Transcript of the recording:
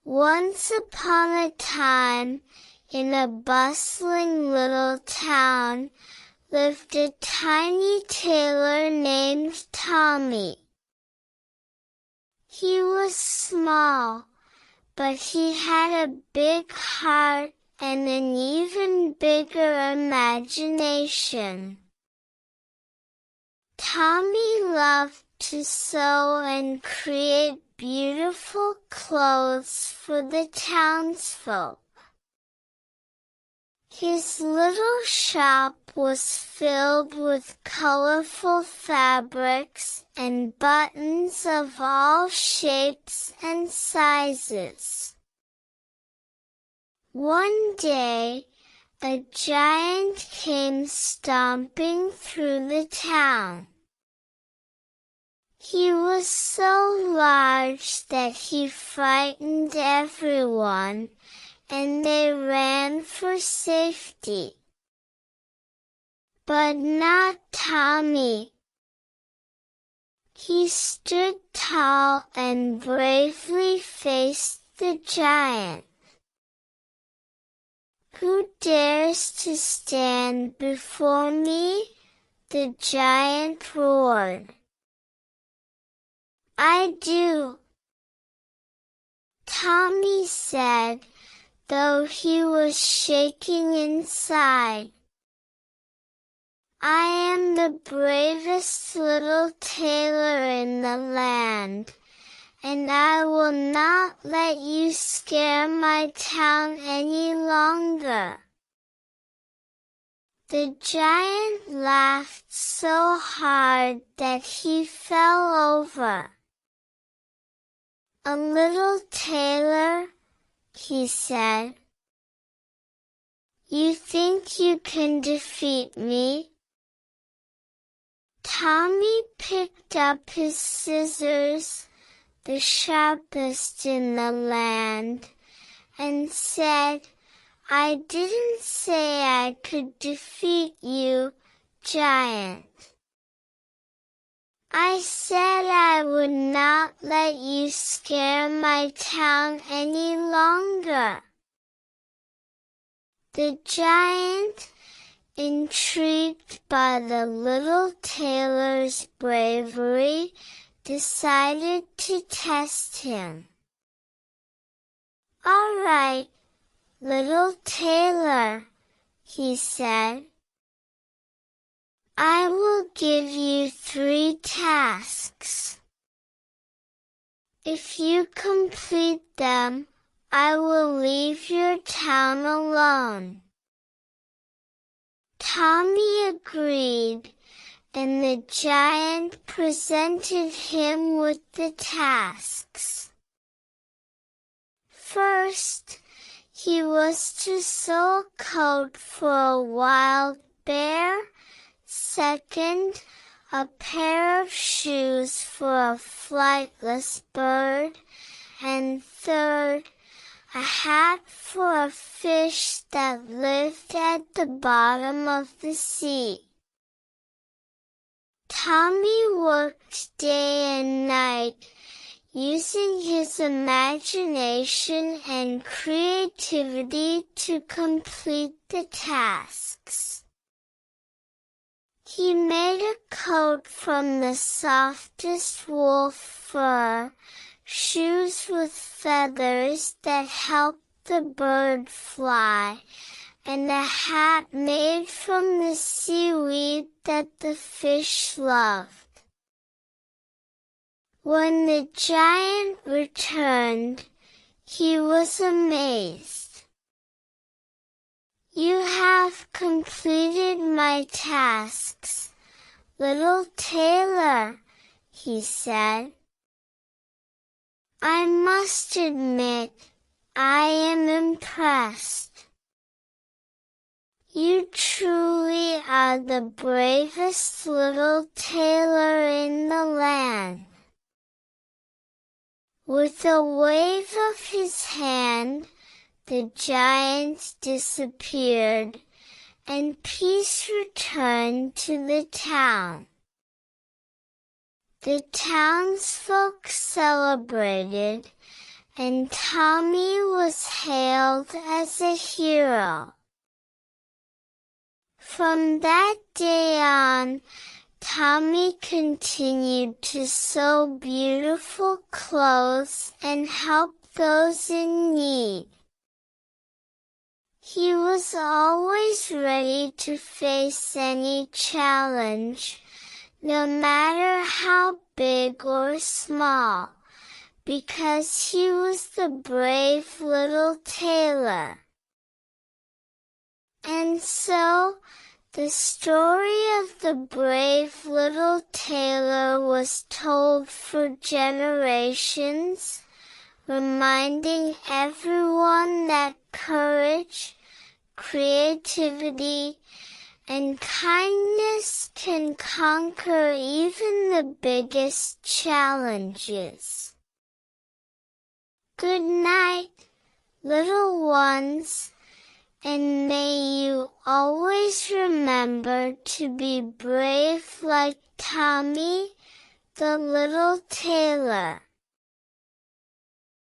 Once upon a time, in a bustling little town, lived a tiny tailor named Tommy. He was small, but he had a big heart and an even bigger imagination. Tommy loved to sew and create beautiful clothes for the townsfolk. His little shop was filled with colorful fabrics and buttons of all shapes and sizes. One day, a giant came stomping through the town. He was so large that he frightened everyone, and they ran for safety. But not Tommy. He stood tall and bravely faced the giant. "Who dares to stand before me?" the giant roared. "I do," Tommy said, though he was shaking inside. "I am the bravest little tailor in the land, and I will not let you scare my town any longer." The giant laughed so hard that he fell over. "A little tailor," he said. "You think you can defeat me?" Tommy picked up his scissors, the sharpest in the land, and said, "I didn't say I could defeat you, giant. I said I would not let you scare my town any longer." The giant, intrigued by the little tailor's bravery, decided to test him. "All right, little tailor," he said. "I will give you 3 tasks. If you complete them, I will leave your town alone." Tommy agreed, and the giant presented him with the tasks. First, he was to sew a coat for a wild bear. Second, a pair of shoes for a flightless bird. And third, a hat for a fish that lived at the bottom of the sea. Tommy worked day and night, using his imagination and creativity to complete the tasks. He made a coat from the softest wolf fur, shoes with feathers that helped the bird fly, and a hat made from the seaweed that the fish loved. When the giant returned, he was amazed. "You have completed my tasks, little tailor," he said. "I must admit, I am impressed. You truly are the bravest little tailor in the land." With a wave of his hand, the giant disappeared, and peace returned to the town. The townsfolk celebrated, and Tommy was hailed as a hero. From that day on, Tommy continued to sew beautiful clothes and help those in need. He was always ready to face any challenge, no matter how big or small, because he was the brave little tailor. And so, the story of the brave little tailor was told for generations, reminding everyone that courage, creativity, and kindness can conquer even the biggest challenges. Good night, little ones, and may you always remember to be brave like Tommy, the little tailor.